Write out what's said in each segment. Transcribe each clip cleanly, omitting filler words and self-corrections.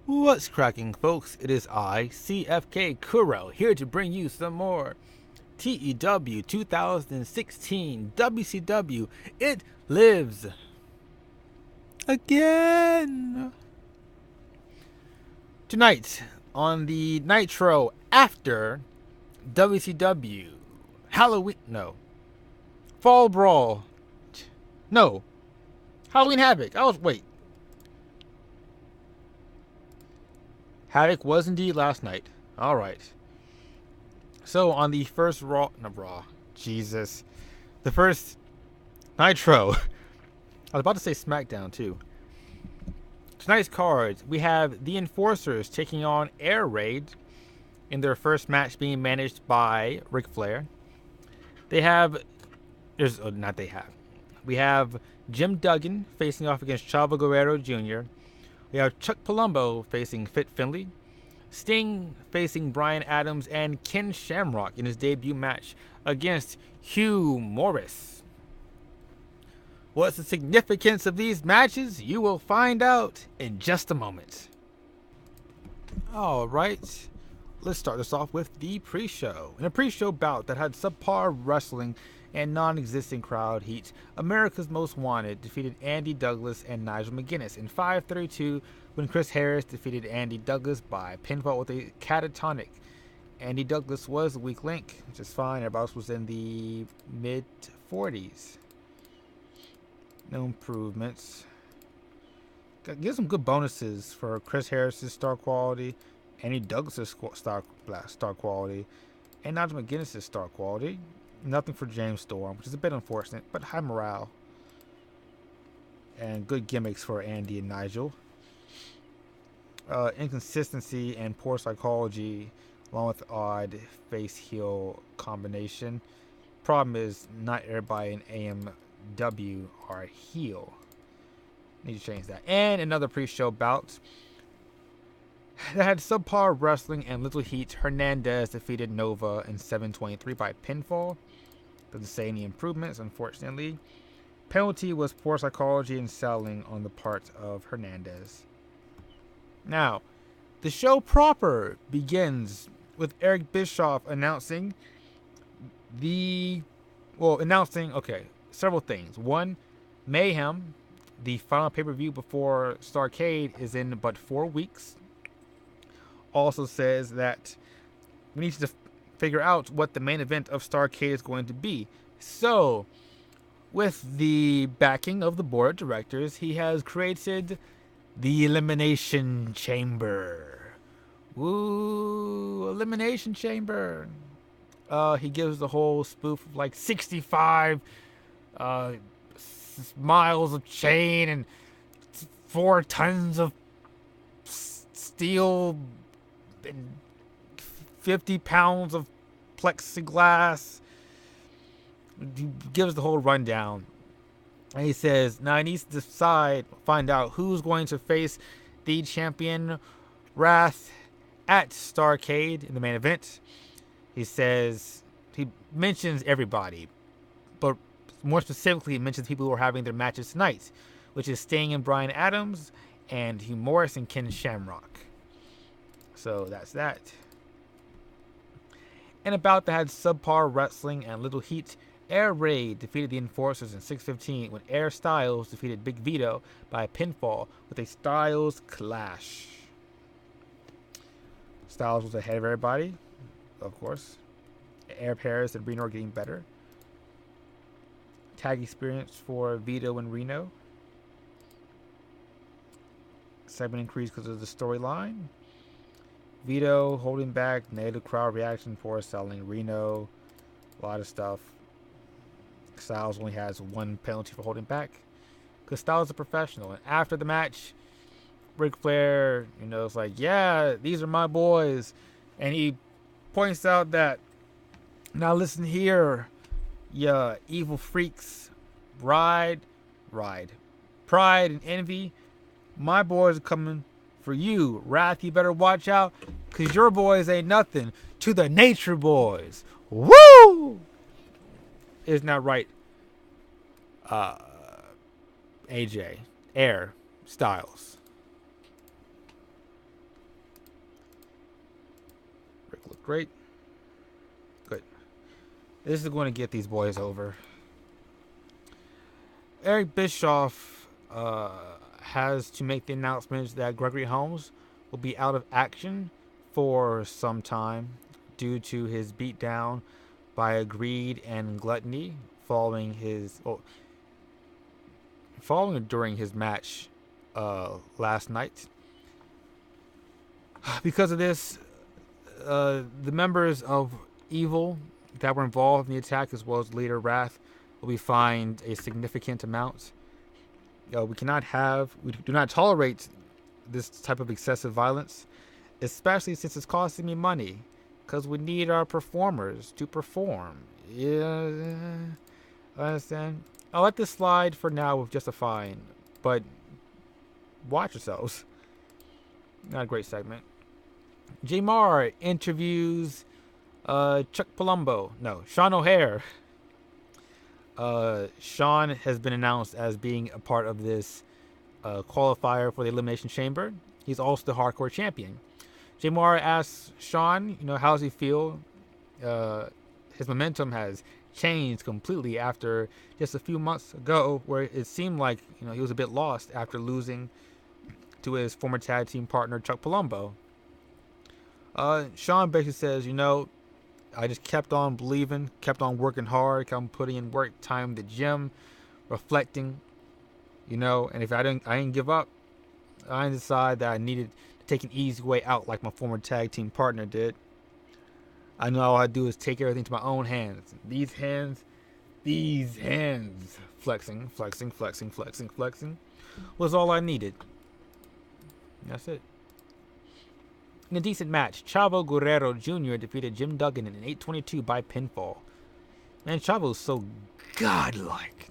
What's cracking, folks? It is I, CFK Kuro, here to bring you some more TEW 2016 WCW. It lives again. Tonight on the Nitro after WCW Halloween, no, Fall Brawl, no, Halloween Havoc. Havoc was indeed last night. All right. So on the first Jesus, the first Nitro. I was about to say SmackDown too. Tonight's cards, we have the Enforcers taking on Air Raid in their first match being managed by Ric Flair. We have Jim Duggan facing off against Chavo Guerrero Jr. We have Chuck Palumbo facing Fit Finlay. Sting facing Bryan Adams, and Ken Shamrock in his debut match against Hugh Morris. What's the significance of these matches? You will find out in just a moment. Alright, let's start this off with the pre-show. In a pre-show bout that had subpar wrestling and non-existent crowd heat, America's Most Wanted defeated Andy Douglas and Nigel McGuinness in 5:32 when Chris Harris defeated Andy Douglas by pinfall with a catatonic. Andy Douglas was a weak link, which is fine. Everybody else was in the mid-40s. No improvements. Give some good bonuses for Chris Harris's star quality, Andy Douglas's star quality, and Nigel McGuinness's star quality. Nothing for James Storm, which is a bit unfortunate, but high morale. And good gimmicks for Andy and Nigel. Inconsistency and poor psychology, along with odd face-heel combination. Problem is, not everybody in AMW are heel. Need to change that. And another pre-show bout that had subpar wrestling and little heat. Hernandez defeated Nova in 7:23 by pinfall. Doesn't say any improvements, unfortunately. Penalty was poor psychology and selling on the part of Hernandez. Now, the show proper begins with Eric Bischoff announcing several things. One, Mayhem, the final pay-per-view before Starrcade, is in but 4 weeks. Also says that we need to figure out what the main event of Starrcade is going to be. So, with the backing of the board of directors, he has created the Elimination Chamber. Woo! Elimination Chamber. He gives the whole spoof of like 65 miles of chain and 4 tons of steel and 50 pounds of plexiglass. He gives the whole rundown. And he says, now he needs to find out who's going to face the champion Wrath at Starrcade in the main event. He mentions everybody, but more specifically, he mentions people who are having their matches tonight, which is Sting and Bryan Adams, and Hugh Morris and Ken Shamrock. So that's that. And about that had subpar wrestling and little heat. Air Raid defeated the Enforcers in 6:15 when Air Styles defeated Big Vito by a pinfall with a Styles Clash. Styles was ahead of everybody, of course. Air Paris and Reno are getting better. Tag experience for Vito and Reno. Segment increase because of the storyline. Vito holding back, negative crowd reaction for selling. Reno, a lot of stuff. Styles only has 1 penalty for holding back because Styles is a professional. And after the match, Ric Flair, is like, yeah, these are my boys. And he points out that, now listen here, ya evil freaks, pride and envy. My boys are coming for you. Wrath, you better watch out because your boys ain't nothing to the Nature Boys. Woo! Isn't that right? AJ, Air, Styles. Great. Good. This is going to get these boys over. Eric Bischoff has to make the announcement that Gregory Holmes will be out of action for some time due to his beatdown by greed and gluttony following during his match last night. Because of this, the members of Evil that were involved in the attack, as well as leader Wrath, will be fined a significant amount. We do not tolerate this type of excessive violence, especially since it's costing me money, because we need our performers to perform. Yeah, I understand. I'll let this slide for now with just a fine, but watch yourselves. Not a great segment. Jamar interviews Chuck Palumbo. No, Sean O'Hare. Sean has been announced as being a part of this qualifier for the Elimination Chamber. He's also the Hardcore Champion. Jamar asks Sean, how does he feel? His momentum has changed completely after just a few months ago, where it seemed like he was a bit lost after losing to his former tag team partner Chuck Palumbo. Sean basically says, I just kept on believing, kept on working hard, kept on putting in work, time in the gym, reflecting, and if I didn't give up, I didn't decide that I needed to take an easy way out like my former tag team partner did. I know all I do is take everything to my own hands. These hands, flexing, was all I needed. That's it. In a decent match, Chavo Guerrero Jr. defeated Jim Duggan in an 822 by pinfall. Man, Chavo's so godlike.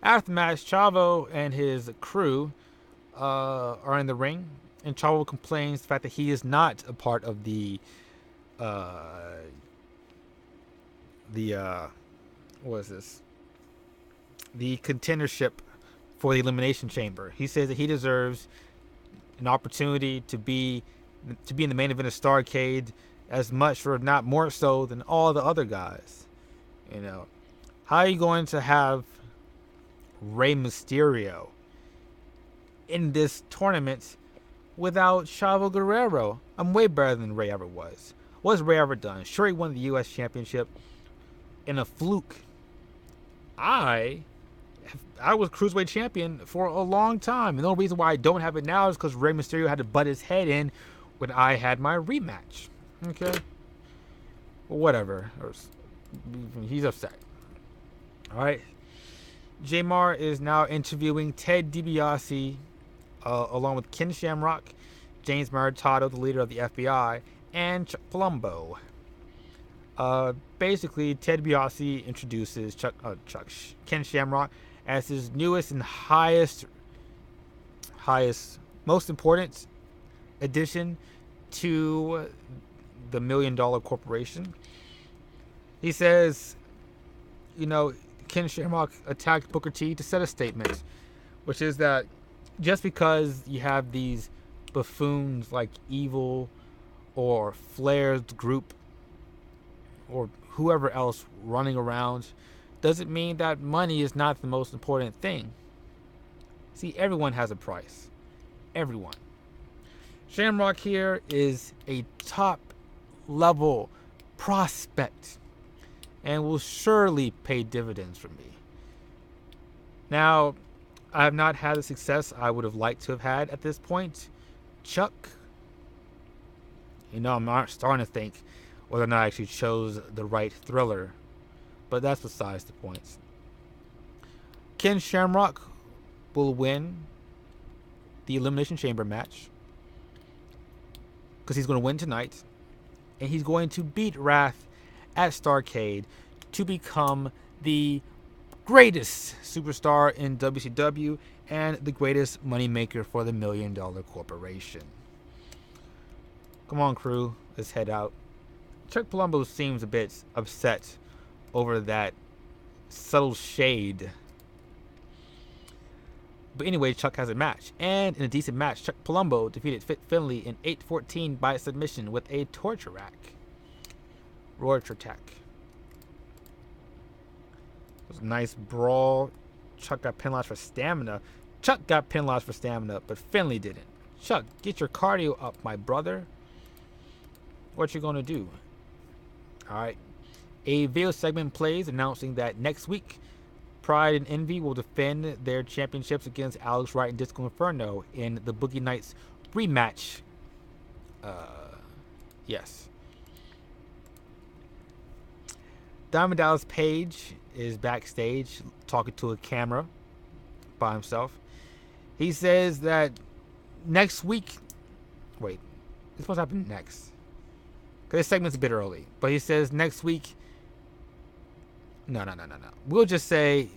After the match, Chavo and his crew are in the ring, and Chavo complains the fact that he is not a part of the contendership for the Elimination Chamber. He says that he deserves an opportunity to be in the main event of Starrcade as much, or not more so, than all the other guys. How are you going to have Rey Mysterio in this tournament without Chavo Guerrero? I'm way better than Rey ever was. What's Rey ever done? Sure, he won the U.S. Championship in a fluke. I was Cruiserweight Champion for a long time. And the only reason why I don't have it now is because Rey Mysterio had to butt his head in when I had my rematch. Okay? Well, whatever. He's upset. Alright. Jamar is now interviewing Ted DiBiase along with Ken Shamrock, James Maritato, the leader of the FBI, and Chuck Palumbo. Basically, Ted DiBiase introduces Ken Shamrock as his newest and highest, most important addition to the $1 Million Corporation. He says, Ken Shamrock attacked Booker T to set a statement, which is that just because you have these buffoons like Evil or Flair's group or whoever else running around doesn't mean that money is not the most important thing. See, everyone has a price. Everyone. Shamrock here is a top level prospect and will surely pay dividends for me. Now, I have not had the success I would have liked to have had at this point. Chuck, I'm starting to think whether or not I actually chose the right thriller, but that's besides the point. Ken Shamrock will win the Elimination Chamber match because he's going to win tonight, and he's going to beat Wrath at Starrcade to become the greatest superstar in WCW and the greatest moneymaker for the $1 Million Corporation. Come on, crew, let's head out. Chuck Palumbo seems a bit upset over that subtle shade. But anyway, Chuck has a match. And in a decent match, Chuck Palumbo defeated Fit Finlay in 8-14 by submission with a torture rack. Roach Attack. It was a nice brawl. Chuck got penalized for stamina. Chuck got penalized for stamina, but Finley didn't. Chuck, get your cardio up, my brother. What you gonna do? Alright. A video segment plays announcing that next week, Pride and Envy will defend their championships against Alex Wright and Disco Inferno in the Boogie Nights rematch. Yes. Diamond Dallas Page is backstage talking to a camera by himself. He says that next week... Wait. It's supposed to happen next. Because this segment's a bit early. But he says next week... No. We'll just say...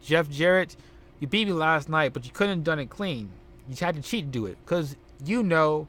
Jeff Jarrett, you beat me last night, but you couldn't have done it clean. You had to cheat to do it. Because you know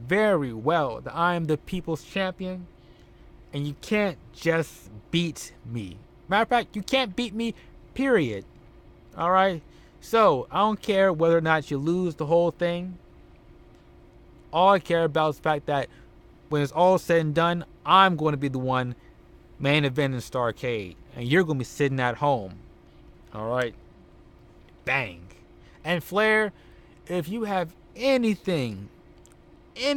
very well that I am the people's champion. And you can't just beat me. Matter of fact, you can't beat me, period. Alright? So, I don't care whether or not you lose the whole thing. All I care about is the fact that when it's all said and done, I'm going to be the one main event in Starrcade. And you're going to be sitting at home. Alright? Bang. And Flair, if you have anything to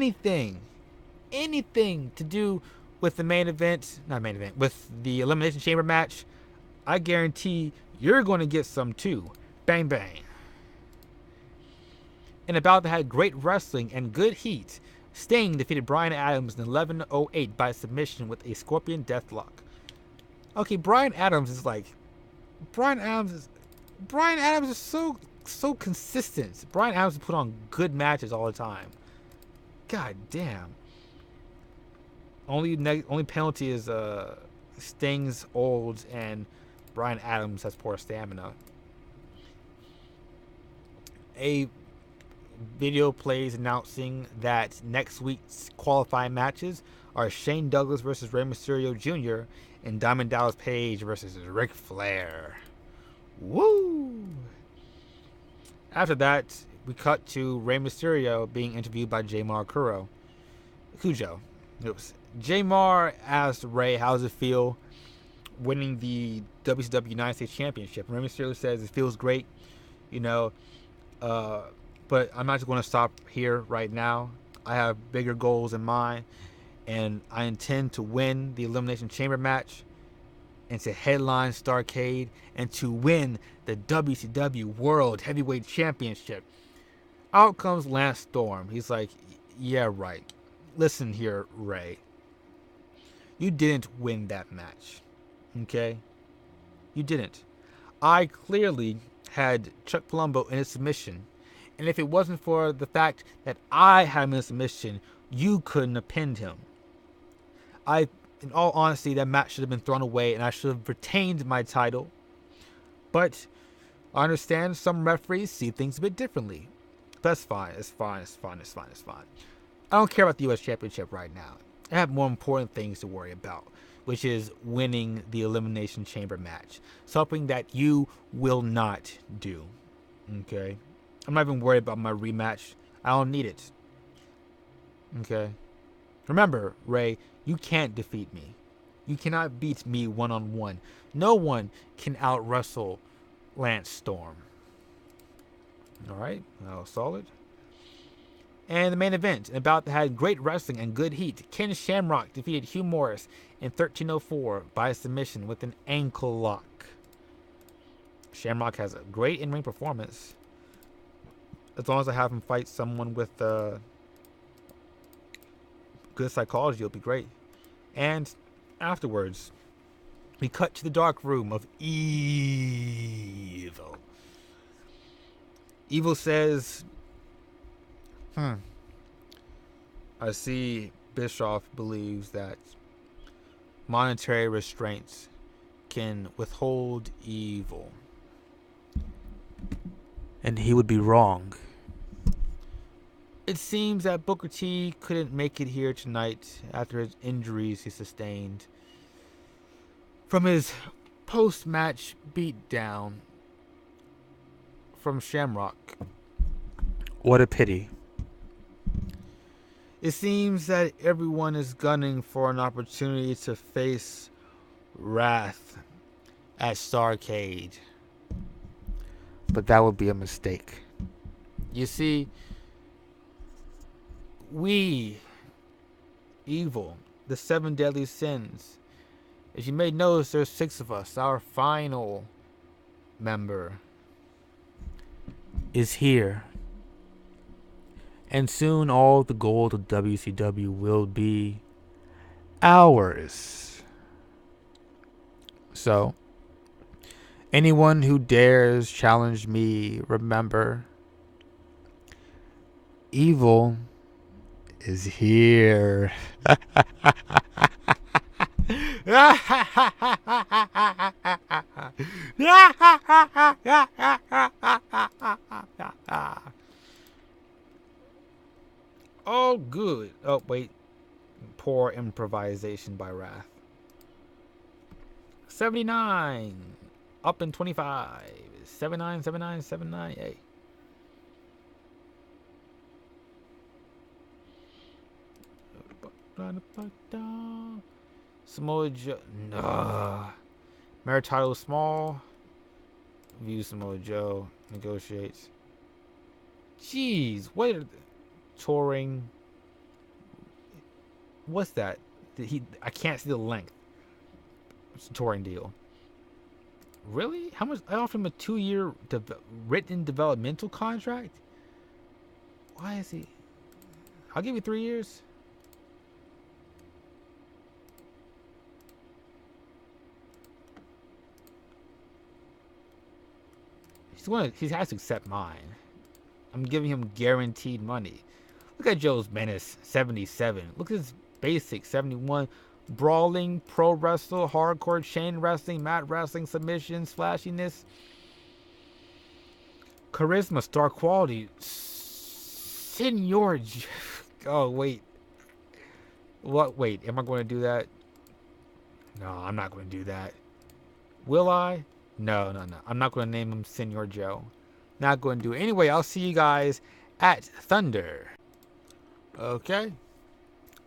do with the with the Elimination Chamber match, I guarantee you're going to get some too. Bang, bang. And about that had great wrestling and good heat, Sting defeated Bryan Adams in 11:08 by submission with a Scorpion Deathlock. Okay, Bryan Adams is so consistent. Bryan Adams put on good matches all the time. God damn. Only penalty is Sting's old and Bryan Adams has poor stamina. A video plays announcing that next week's qualifying matches are Shane Douglas versus Rey Mysterio Jr. and Diamond Dallas Page versus Ric Flair. Woo! After that, we cut to Rey Mysterio being interviewed by Jamar Cujo. Jamar asked Rey how does it feel winning the WCW United States Championship. Rey Mysterio says it feels great, but I'm not just going to stop here right now. I have bigger goals in mind, and I intend to win the Elimination Chamber match and to headline Starrcade and to win the WCW World Heavyweight Championship. Out comes Lance Storm. He's like, yeah, right. Listen here, Rey. You didn't win that match. Okay? You didn't. I clearly had Chuck Palumbo in a submission. And if it wasn't for the fact that I had him in a submission, you couldn't have pinned him. In all honesty, that match should have been thrown away and I should have retained my title. But I understand some referees see things a bit differently. That's fine. It's fine. I don't care about the U.S. Championship right now. I have more important things to worry about, which is winning the Elimination Chamber match. Something that you will not do. Okay? I'm not even worried about my rematch. I don't need it. Okay? Remember, Rey, you can't defeat me. You cannot beat me one-on-one. No one can out-wrestle Lance Storm. Alright? Well, solid. And the main event, about that had great wrestling and good heat. Ken Shamrock defeated Hugh Morris in 13:04 by submission with an ankle lock. Shamrock has a great in-ring performance. As long as I have him fight someone with good psychology, it'll be great. And afterwards, we cut to the dark room of Evil. Evil says, I see Bischoff believes that monetary restraints can withhold evil. And he would be wrong. It seems that Booker T couldn't make it here tonight after his injuries he sustained from his post-match beatdown from Shamrock. What a pity. It seems that everyone is gunning for an opportunity to face Wrath at Starcade. But that would be a mistake. You see, we, evil, the 7 deadly sins. As you may notice, there's 6 of us. Our final member is here. And soon all the gold of WCW will be ours. So, anyone who dares challenge me, remember, evil is here. Oh, good. Oh, wait. Poor improvisation by Wrath. 79. Up in 25. 79, 79, 79. Hey. Samoa Joe. No. Marititle Small. View Samoa Joe. Negotiates. Jeez. What? Touring. What's that? I can't see the length. It's a touring deal. Really? How much? I offered him a 2-year written developmental contract. Why is he? I'll give you 3 years. He has to accept mine. I'm giving him guaranteed money. Look at Joe's menace, 77. Look at his basic, 71. Brawling, pro wrestle, hardcore, chain wrestling, mat wrestling, submissions, flashiness, charisma, star quality. Senor. Oh, wait. What? Wait, am I going to do that? No, I'm not going to do that. Will I? No. I'm not going to name him Senor Joe. Not going to do it. Anyway, I'll see you guys at Thunder. Okay.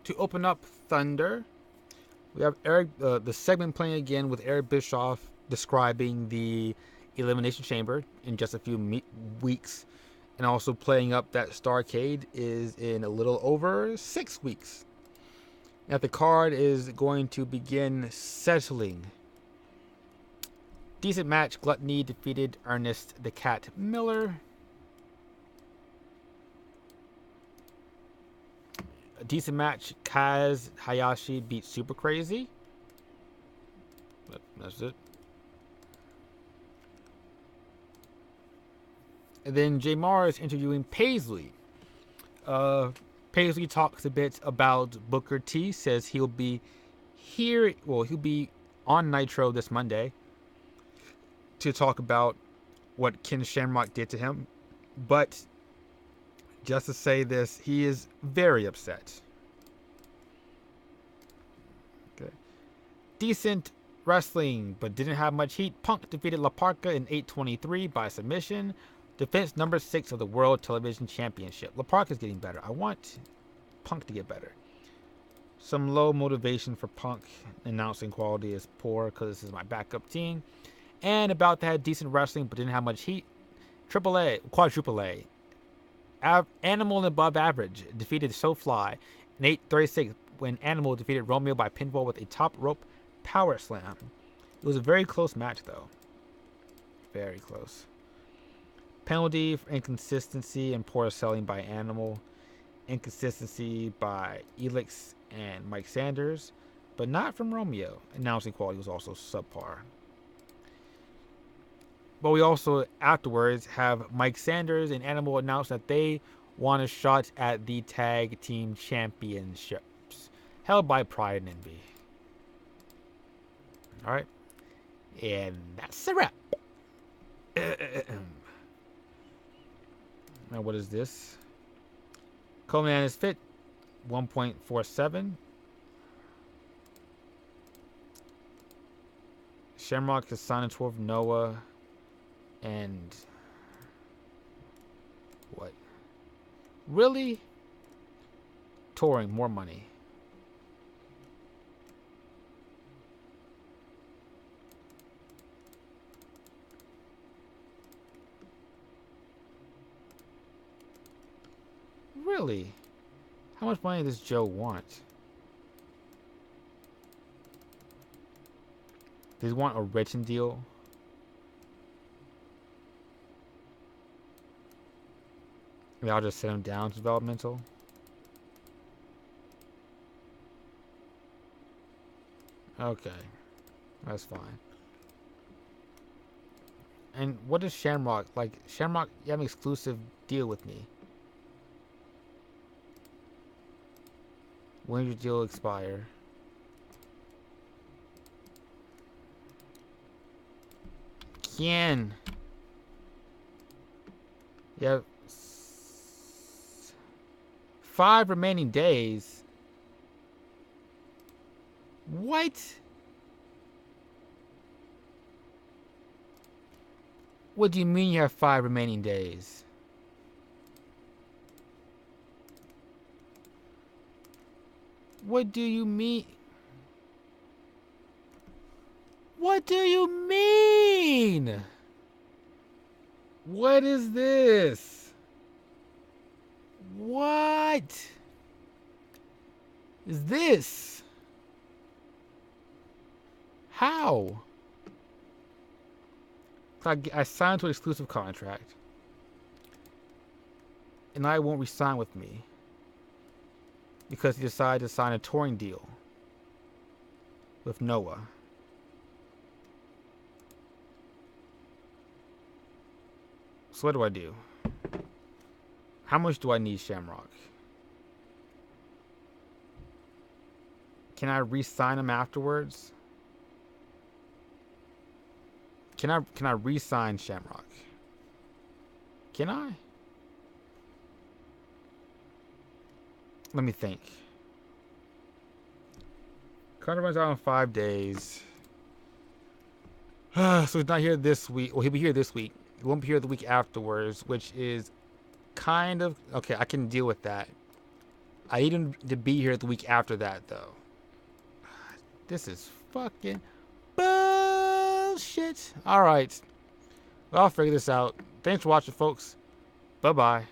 To open up Thunder, we have Eric, the segment playing again with Eric Bischoff describing the Elimination Chamber in just a few weeks. And also playing up that Starcade is in a little over 6 weeks. Now the card is going to begin settling. Decent match. Gluttony defeated Ernest the Cat Miller. A decent match. Kaz Hayashi beat Super Crazy. That's it. And then Jay Mars interviewing Paisley. Paisley talks a bit about Booker T. Says he'll be here. Well, he'll be on Nitro this Monday to talk about what Ken Shamrock did to him. But just to say this, he is very upset. Okay. Decent wrestling, but didn't have much heat. Punk defeated La Parka in 8:23 by submission. Defense number 6 of the World Television Championship. La Parka is getting better. I want Punk to get better. Some low motivation for Punk. Announcing quality is poor because this is my backup team. And about to have decent wrestling, but didn't have much heat. Quadruple A. Animal and above average defeated SoFly in 8:36 when Animal defeated Romeo by pinfall with a top rope power slam. It was a very close match, though. Very close. Penalty for inconsistency and poor selling by Animal. Inconsistency by Elix and Mike Sanders, but not from Romeo. Announcing quality was also subpar. But we also, afterwards, have Mike Sanders and Animal announce that they want a shot at the Tag Team Championships, held by Pride and Envy. Alright. And that's a wrap. Now, what is this? Coleman is fit. 1.47. Shamrock is signed 12 Noah. And what? Really? Touring, more money. Really? How much money does Joe want? Does he want a written deal? Maybe I'll just send him down to developmental. Okay. That's fine. And what is Shamrock? Like, Shamrock, you have an exclusive deal with me. When does your deal expire? Ken. You have 5 remaining days. What? What do you mean you have 5 remaining days? What do you mean? What do you mean? What is this? What is this? How? I signed to an exclusive contract, and I won't resign with me because he decided to sign a touring deal with Noah. So what do I do? How much do I need Shamrock? Can I re-sign him afterwards? Can I re-sign Shamrock? Can I? Let me think. Contract runs out in 5 days. So he's not here this week. Well, he'll be here this week. He won't be here the week afterwards, which is kind of... Okay, I can deal with that. I need him to be here the week after that, though. This is fucking bullshit. Alright. Well, I'll figure this out. Thanks for watching, folks. Bye-bye.